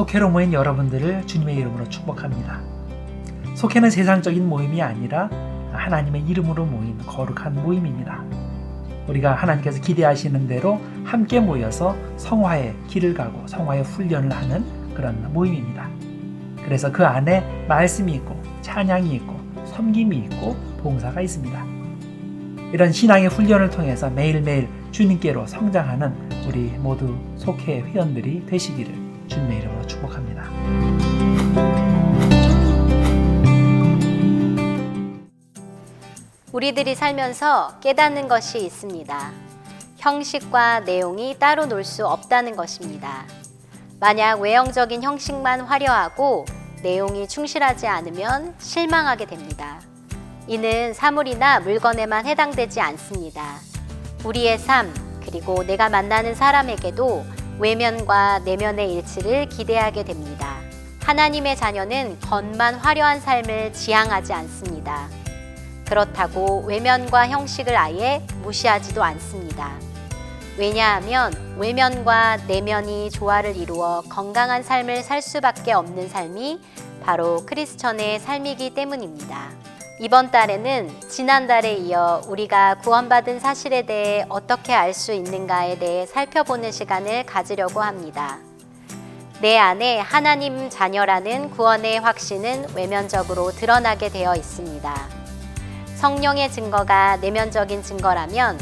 속회로 모인 여러분들을 주님의 이름으로 축복합니다. 속회는 세상적인 모임이 아니라 하나님의 이름으로 모인 거룩한 모임입니다. 우리가 하나님께서 기대하시는 대로 함께 모여서 성화의 길을 가고 성화의 훈련을 하는 그런 모임입니다. 그래서 그 안에 말씀이 있고 찬양이 있고 섬김이 있고 봉사가 있습니다. 이런 신앙의 훈련을 통해서 매일매일 주님께로 성장하는 우리 모두 속회 회원들이 되시기를 주님의 이름으로 축복합니다. 우리들이 살면서 깨닫는 것이 있습니다. 형식과 내용이 따로 놀 수 없다는 것입니다. 만약 외형적인 형식만 화려하고 내용이 충실하지 않으면 실망하게 됩니다. 이는 사물이나 물건에만 해당되지 않습니다. 우리의 삶, 그리고 내가 만나는 사람에게도 외면과 내면의 일치를 기대하게 됩니다. 하나님의 자녀는 겉만 화려한 삶을 지향하지 않습니다. 그렇다고 외면과 형식을 아예 무시하지도 않습니다. 왜냐하면 외면과 내면이 조화를 이루어 건강한 삶을 살 수밖에 없는 삶이 바로 크리스천의 삶이기 때문입니다. 이번 달에는 지난달에 이어 우리가 구원받은 사실에 대해 어떻게 알 수 있는가에 대해 살펴보는 시간을 가지려고 합니다. 내 안에 하나님 자녀라는 구원의 확신은 외면적으로 드러나게 되어 있습니다. 성령의 증거가 내면적인 증거라면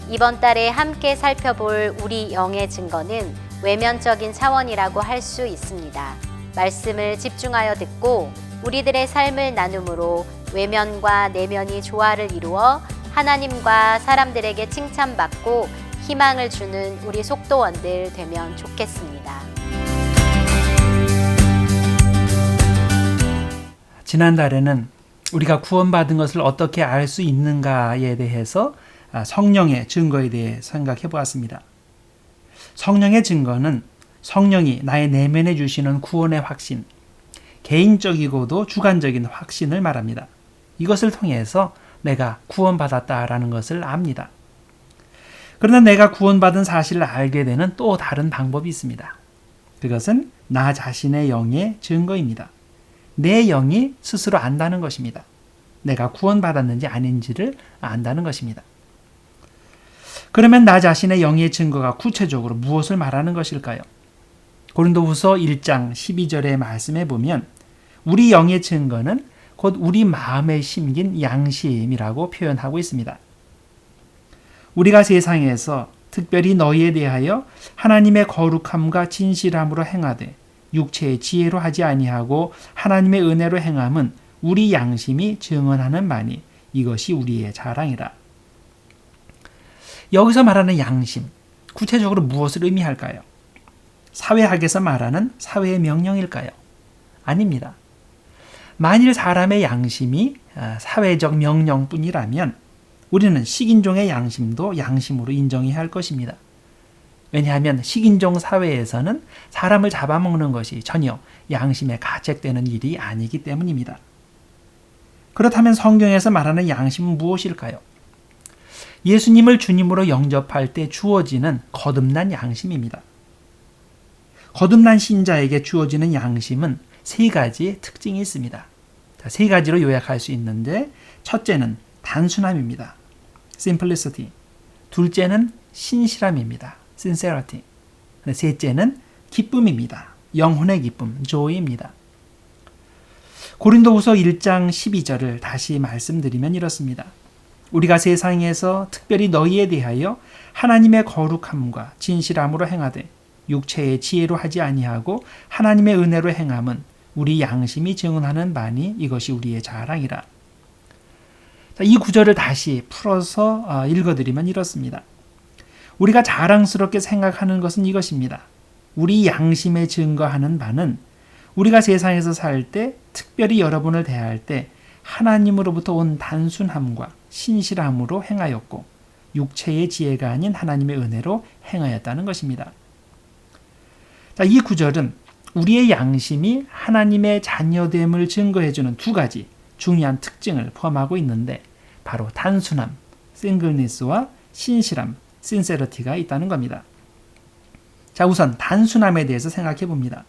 이번 달에 함께 살펴볼 우리 영의 증거는 외면적인 차원이라고 할 수 있습니다. 말씀을 집중하여 듣고 우리들의 삶을 나눔으로 외면과 내면이 조화를 이루어 하나님과 사람들에게 칭찬받고 희망을 주는 우리 속도원들 되면 좋겠습니다. 지난달에는 우리가 구원받은 것을 어떻게 알 수 있는가에 대해서 성령의 증거에 대해 생각해 보았습니다. 성령의 증거는 성령이 나의 내면에 주시는 구원의 확신, 개인적이고도 주관적인 확신을 말합니다. 이것을 통해서 내가 구원받았다라는 것을 압니다. 그러나 내가 구원받은 사실을 알게 되는 또 다른 방법이 있습니다. 그것은 나 자신의 영의 증거입니다. 내 영이 스스로 안다는 것입니다. 내가 구원받았는지 아닌지를 안다는 것입니다. 그러면 나 자신의 영의 증거가 구체적으로 무엇을 말하는 것일까요? 고린도후서 1장 12절의 말씀에 보면 우리 영의 증거는 곧 우리 마음에 심긴 양심이라고 표현하고 있습니다. 우리가 세상에서 특별히 너희에 대하여 하나님의 거룩함과 진실함으로 행하되 육체의 지혜로 하지 아니하고 하나님의 은혜로 행함은 우리 양심이 증언하는 바니 이것이 우리의 자랑이라. 여기서 말하는 양심, 구체적으로 무엇을 의미할까요? 사회학에서 말하는 사회의 명령일까요? 아닙니다. 만일 사람의 양심이 사회적 명령뿐이라면 우리는 식인종의 양심도 양심으로 인정해야 할 것입니다. 왜냐하면 식인종 사회에서는 사람을 잡아먹는 것이 전혀 양심에 가책되는 일이 아니기 때문입니다. 그렇다면 성경에서 말하는 양심은 무엇일까요? 예수님을 주님으로 영접할 때 주어지는 거듭난 양심입니다. 거듭난 신자에게 주어지는 양심은 세 가지 특징이 있습니다. 세 가지로 요약할 수 있는데 첫째는 단순함입니다. simplicity. 둘째는 신실함입니다. sincerity. 셋째는 기쁨입니다. 영혼의 기쁨, joy입니다. 고린도후서 1장 12절을 다시 말씀드리면 이렇습니다. 우리가 세상에서 특별히 너희에 대하여 하나님의 거룩함과 진실함으로 행하되 육체의 지혜로 하지 아니하고 하나님의 은혜로 행함은 우리 양심이 증언하는 바니 이것이 우리의 자랑이라. 이 구절을 다시 풀어서 읽어드리면 이렇습니다. 우리가 자랑스럽게 생각하는 것은 이것입니다. 우리 양심에 증거하는 바는 우리가 세상에서 살 때 특별히 여러분을 대할 때 하나님으로부터 온 단순함과 신실함으로 행하였고 육체의 지혜가 아닌 하나님의 은혜로 행하였다는 것입니다. 이 구절은 우리의 양심이 하나님의 자녀됨을 증거해주는 두 가지 중요한 특징을 포함하고 있는데 바로 단순함, singleness와 신실함, sincerity가 있다는 겁니다. 자, 우선 단순함에 대해서 생각해 봅니다.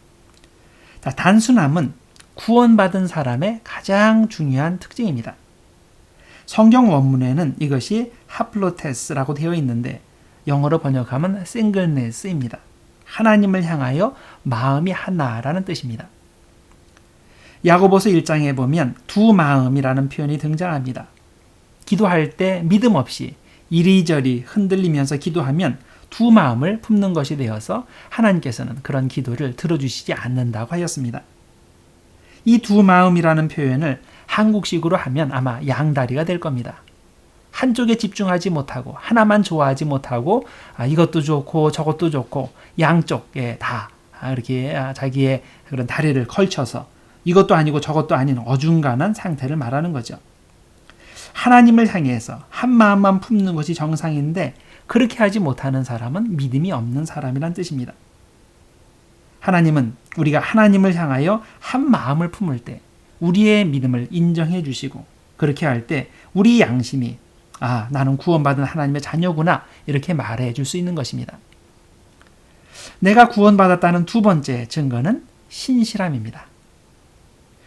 단순함은 구원받은 사람의 가장 중요한 특징입니다. 성경 원문에는 이것이 하플로테스라고 되어 있는데 영어로 번역하면 singleness입니다. 하나님을 향하여 마음이 하나라는 뜻입니다. 야고보서 1장에 보면 두 마음이라는 표현이 등장합니다. 기도할 때 믿음 없이 이리저리 흔들리면서 기도하면 두 마음을 품는 것이 되어서 하나님께서는 그런 기도를 들어주시지 않는다고 하였습니다. 이 두 마음이라는 표현을 한국식으로 하면 아마 양다리가 될 겁니다. 한쪽에 집중하지 못하고 하나만 좋아하지 못하고 이것도 좋고 저것도 좋고 양쪽에 다 이렇게 자기의 그런 다리를 걸쳐서 이것도 아니고 저것도 아닌 어중간한 상태를 말하는 거죠. 하나님을 향해서 한 마음만 품는 것이 정상인데 그렇게 하지 못하는 사람은 믿음이 없는 사람이란 뜻입니다. 하나님은 우리가 하나님을 향하여 한 마음을 품을 때 우리의 믿음을 인정해 주시고 그렇게 할 때 우리 양심이 나는 구원받은 하나님의 자녀구나 이렇게 말해 줄 수 있는 것입니다. 내가 구원받았다는 두 번째 증거는 신실함입니다.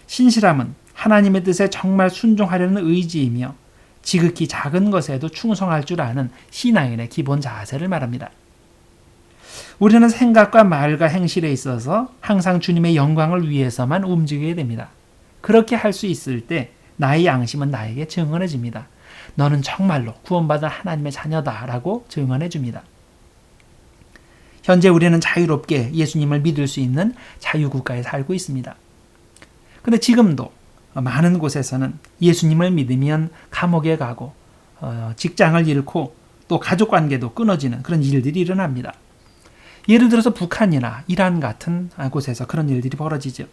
신실함은 하나님의 뜻에 정말 순종하려는 의지이며 지극히 작은 것에도 충성할 줄 아는 신앙인의 기본 자세를 말합니다. 우리는 생각과 말과 행실에 있어서 항상 주님의 영광을 위해서만 움직여야 됩니다. 그렇게 할 수 있을 때 나의 양심은 나에게 증언해 줍니다. 너는 정말로 구원받은 하나님의 자녀다라고 증언해 줍니다. 현재 우리는 자유롭게 예수님을 믿을 수 있는 자유국가에 살고 있습니다. 그런데 지금도 많은 곳에서는 예수님을 믿으면 감옥에 가고 직장을 잃고 또 가족관계도 끊어지는 그런 일들이 일어납니다. 예를 들어서 북한이나 이란 같은 곳에서 그런 일들이 벌어지죠.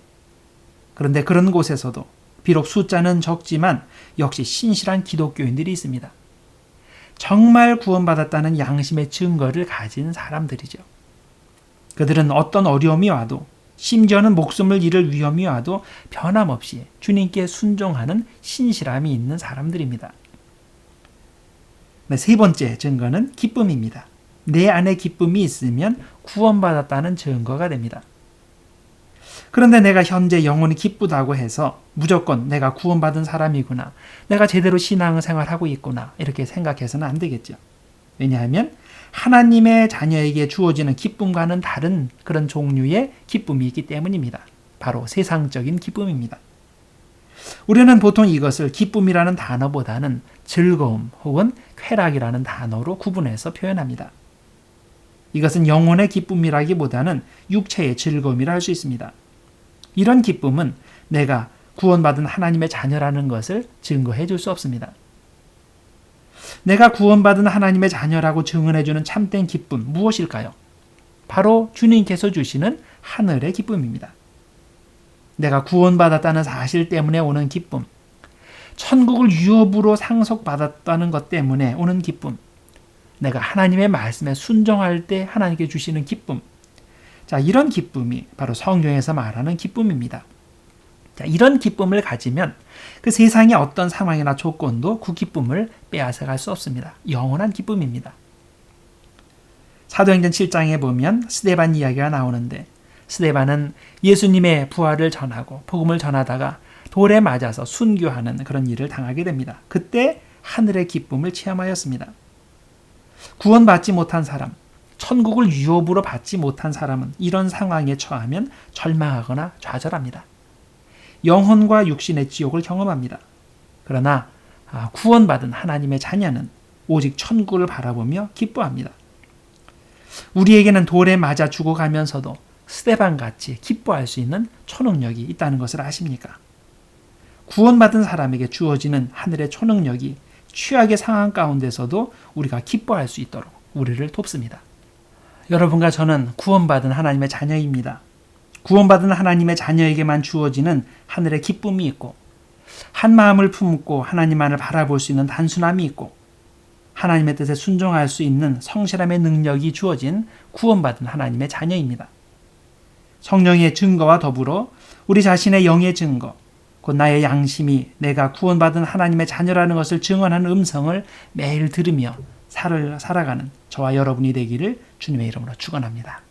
그런데 그런 곳에서도 비록 숫자는 적지만 역시 신실한 기독교인들이 있습니다. 정말 구원받았다는 양심의 증거를 가진 사람들이죠. 그들은 어떤 어려움이 와도 심지어는 목숨을 잃을 위험이 와도 변함없이 주님께 순종하는 신실함이 있는 사람들입니다. 세 번째 증거는 기쁨입니다. 내 안에 기쁨이 있으면 구원받았다는 증거가 됩니다. 그런데 내가 현재 영혼이 기쁘다고 해서 무조건 내가 구원받은 사람이구나, 내가 제대로 신앙생활하고 있구나 이렇게 생각해서는 안 되겠죠. 왜냐하면 하나님의 자녀에게 주어지는 기쁨과는 다른 그런 종류의 기쁨이 있기 때문입니다. 바로 세상적인 기쁨입니다. 우리는 보통 이것을 기쁨이라는 단어보다는 즐거움 혹은 쾌락이라는 단어로 구분해서 표현합니다. 이것은 영혼의 기쁨이라기보다는 육체의 즐거움이라 할 수 있습니다. 이런 기쁨은 내가 구원받은 하나님의 자녀라는 것을 증거해 줄 수 없습니다. 내가 구원받은 하나님의 자녀라고 증언해주는 참된 기쁨 무엇일까요? 바로 주님께서 주시는 하늘의 기쁨입니다. 내가 구원받았다는 사실 때문에 오는 기쁨, 천국을 유업으로 상속받았다는 것 때문에 오는 기쁨, 내가 하나님의 말씀에 순종할 때 하나님께 주시는 기쁨, 이런 기쁨이 바로 성경에서 말하는 기쁨입니다. 이런 기쁨을 가지면 그 세상의 어떤 상황이나 조건도 그 기쁨을 빼앗아갈 수 없습니다. 영원한 기쁨입니다. 사도행전 7장에 보면 스데반 이야기가 나오는데 스데반은 예수님의 부활을 전하고 복음을 전하다가 돌에 맞아서 순교하는 그런 일을 당하게 됩니다. 그때 하늘의 기쁨을 체험하였습니다. 구원받지 못한 사람, 천국을 유업으로 받지 못한 사람은 이런 상황에 처하면 절망하거나 좌절합니다. 영혼과 육신의 지옥을 경험합니다. 그러나 구원받은 하나님의 자녀는 오직 천국을 바라보며 기뻐합니다. 우리에게는 돌에 맞아 죽어가면서도 스데반같이 기뻐할 수 있는 초능력이 있다는 것을 아십니까? 구원받은 사람에게 주어지는 하늘의 초능력이 최악의 상황 가운데서도 우리가 기뻐할 수 있도록 우리를 돕습니다. 여러분과 저는 구원받은 하나님의 자녀입니다. 구원받은 하나님의 자녀에게만 주어지는 하늘의 기쁨이 있고 한 마음을 품고 하나님만을 바라볼 수 있는 단순함이 있고 하나님의 뜻에 순종할 수 있는 성실함의 능력이 주어진 구원받은 하나님의 자녀입니다. 성령의 증거와 더불어 우리 자신의 영의 증거, 곧 나의 양심이 내가 구원받은 하나님의 자녀라는 것을 증언하는 음성을 매일 들으며 살아가는 저와 여러분이 되기를 주님의 이름으로 축원합니다.